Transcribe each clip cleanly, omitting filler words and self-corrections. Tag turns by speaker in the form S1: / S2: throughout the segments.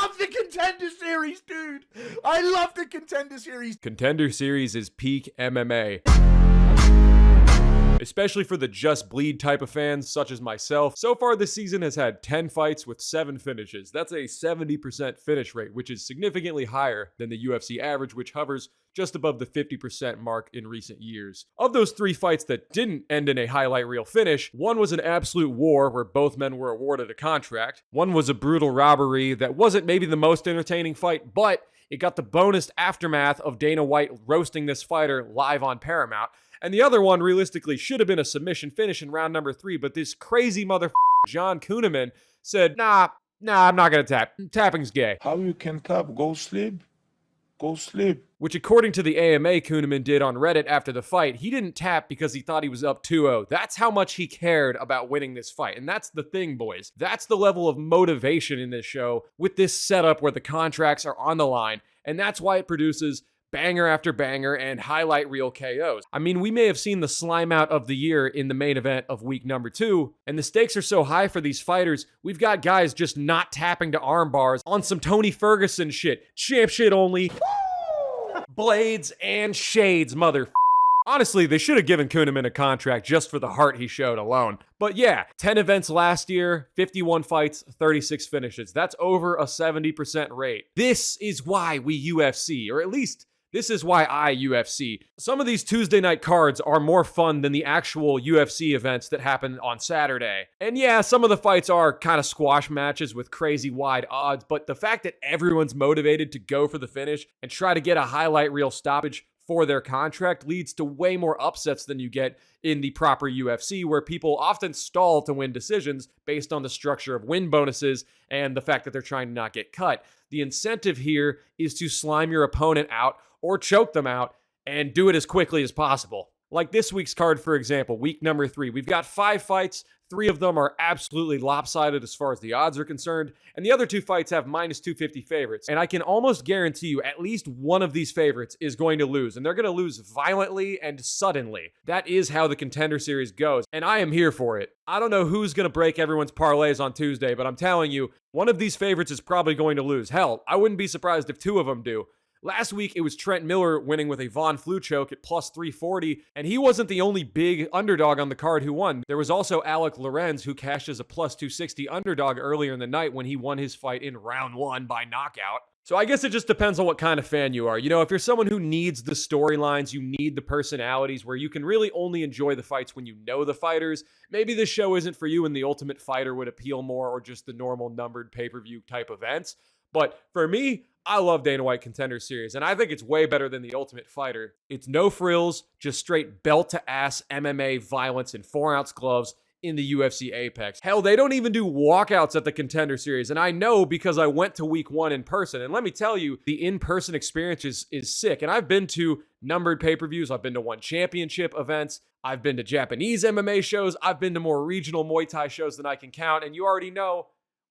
S1: love the Contender Series, dude. I love the Contender Series.
S2: Contender Series is peak MMA. Especially for the just bleed type of fans, such as myself. So far this season has had 10 fights with 7 finishes. That's a 70% finish rate, which is significantly higher than the UFC average, which hovers just above the 50% mark in recent years. Of those 3 fights that didn't end in a highlight reel finish, one was an absolute war where both men were awarded a contract. One was a brutal robbery that wasn't maybe the most entertaining fight, but it got the bonus aftermath of Dana White roasting this fighter live on Paramount. And the other one, realistically, should have been a submission finish in round number 3, but this crazy John Kuhneman said, nah, I'm not gonna tap. Tapping's gay.
S3: How you can tap? Go sleep. Go sleep.
S2: Which, according to the AMA Kuhneman did on Reddit after the fight, he didn't tap because he thought he was up 2-0. That's how much he cared about winning this fight. And that's the thing, boys. That's the level of motivation in this show with this setup where the contracts are on the line. And that's why it produces banger after banger and highlight reel KOs. I mean, we may have seen the slime out of the year in the main event of week number 2, and the stakes are so high for these fighters, we've got guys just not tapping to arm bars on some Tony Ferguson shit. Champ shit only. Blades and shades, mother. Honestly, they should have given Kuhneman a contract just for the heart he showed alone. But yeah, 10 events last year, 51 fights, 36 finishes. That's over a 70% rate. This is why we UFC, or at least this is why I UFC. Some of these Tuesday night cards are more fun than the actual UFC events that happen on Saturday. And yeah, some of the fights are kind of squash matches with crazy wide odds, but the fact that everyone's motivated to go for the finish and try to get a highlight reel stoppage for their contract leads to way more upsets than you get in the proper UFC, where people often stall to win decisions based on the structure of win bonuses and the fact that they're trying to not get cut. The incentive here is to slime your opponent out or choke them out and do it as quickly as possible. Like this week's card, for example, week number 3. We've got 5 fights. 3 of them are absolutely lopsided as far as the odds are concerned, and the other 2 fights have minus 250 favorites. And I can almost guarantee you at least one of these favorites is going to lose, and they're going to lose violently and suddenly. That is how the Contender Series goes, and I am here for it. I don't know who's going to break everyone's parlays on Tuesday, but I'm telling you, one of these favorites is probably going to lose. Hell, I wouldn't be surprised if 2 of them do. Last week, it was Trent Miller winning with a Von Flue choke at plus 340, and he wasn't the only big underdog on the card who won. There was also Alec Lorenz, who cashed as a plus 260 underdog earlier in the night when he won his fight in round 1 by knockout. So I guess it just depends on what kind of fan you are. You know, if you're someone who needs the storylines, you need the personalities, where you can really only enjoy the fights when you know the fighters, maybe this show isn't for you and the Ultimate Fighter would appeal more, or just the normal numbered pay-per-view type events. But for me, I love Dana White Contender Series, and I think it's way better than The Ultimate Fighter. It's no frills, just straight belt-to-ass MMA violence in 4-ounce gloves in the UFC Apex. Hell, they don't even do walkouts at the Contender Series, and I know because I went to week 1 in person, and let me tell you, the in-person experience is sick, and I've been to numbered pay-per-views, I've been to one championship events, I've been to Japanese MMA shows, I've been to more regional Muay Thai shows than I can count, and you already know,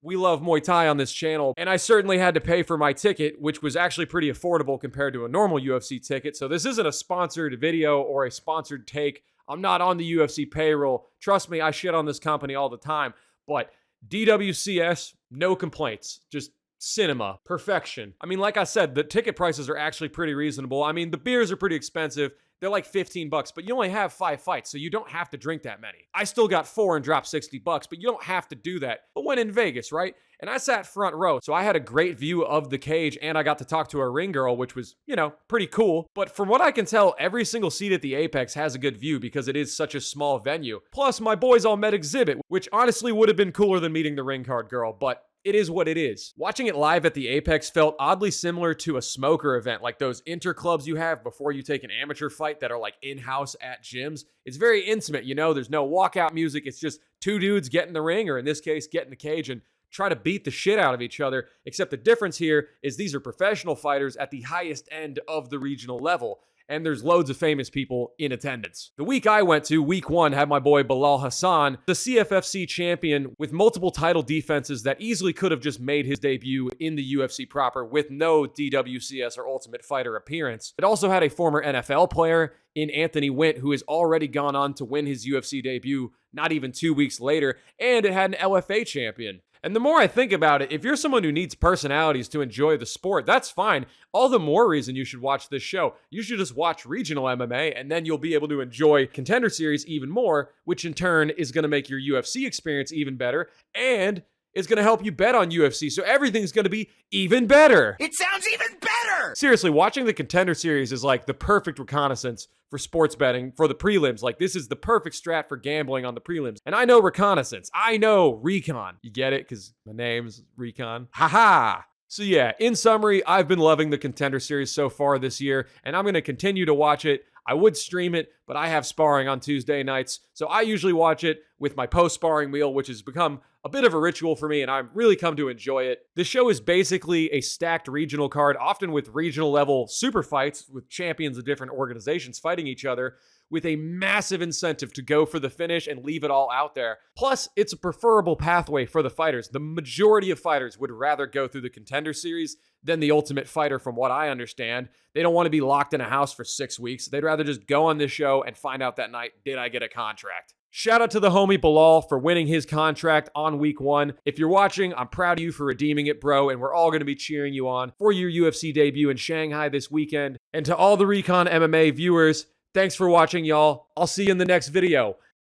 S2: we love Muay Thai on this channel, and I certainly had to pay for my ticket, which was actually pretty affordable compared to a normal UFC ticket. So this isn't a sponsored video or a sponsored take. I'm not on the UFC payroll. Trust me, I shit on this company all the time. But DWCS, no complaints. Just cinema, perfection. I mean, like I said, the ticket prices are actually pretty reasonable. I mean, the beers are pretty expensive. They're like $15, but you only have 5 fights, so you don't have to drink that many. I still got 4 and dropped $60, but you don't have to do that. But when in Vegas, right? And I sat front row, so I had a great view of the cage, and I got to talk to a ring girl, which was, you know, pretty cool. But from what I can tell, every single seat at the Apex has a good view because it is such a small venue. Plus, my boys all met Exhibit, which honestly would have been cooler than meeting the ring card girl, but it is what it is. Watching it live at the Apex felt oddly similar to a smoker event, like those interclubs you have before you take an amateur fight that are like in-house at gyms. It's very intimate, you know, there's no walkout music. It's just 2 dudes get in the ring, or in this case, get in the cage and try to beat the shit out of each other. Except the difference here is these are professional fighters at the highest end of the regional level. And there's loads of famous people in attendance. The week I went to, week 1, had my boy Bilal Hassan, the CFFC champion with multiple title defenses that easily could have just made his debut in the UFC proper with no DWCS or Ultimate Fighter appearance. It also had a former NFL player in Anthony Wint, who has already gone on to win his UFC debut not even 2 weeks later, and it had an LFA champion. And the more I think about it, if you're someone who needs personalities to enjoy the sport, that's fine. All the more reason you should watch this show. You should just watch regional MMA, and then you'll be able to enjoy Contender Series even more, which in turn is going to make your UFC experience even better, and is going to help you bet on UFC, so everything's going to be even better.
S1: It sounds even better!
S2: Seriously, watching the Contender Series is like the perfect reconnaissance for sports betting for the prelims. Like, this is the perfect strat for gambling on the prelims. And I know reconnaissance. I know recon. You get it? Because my name's Recon. Haha! So yeah, in summary, I've been loving the Contender Series so far this year, and I'm going to continue to watch it. I would stream it, but I have sparring on Tuesday nights, so I usually watch it with my post-sparring meal, which has become a bit of a ritual for me, and I've really come to enjoy it. This show is basically a stacked regional card, often with regional level super fights with champions of different organizations fighting each other, with a massive incentive to go for the finish and leave it all out there. Plus, it's a preferable pathway for the fighters. The majority of fighters would rather go through the Contender Series than the Ultimate Fighter, from what I understand. They don't want to be locked in a house for 6 weeks. They'd rather just go on this show and find out that night, did I get a contract? Shout out to the homie Bilal for winning his contract on week 1. If you're watching, I'm proud of you for redeeming it, bro, and we're all going to be cheering you on for your UFC debut in Shanghai this weekend. And to all the Recon MMA viewers, thanks for watching, y'all. I'll see you in the next video.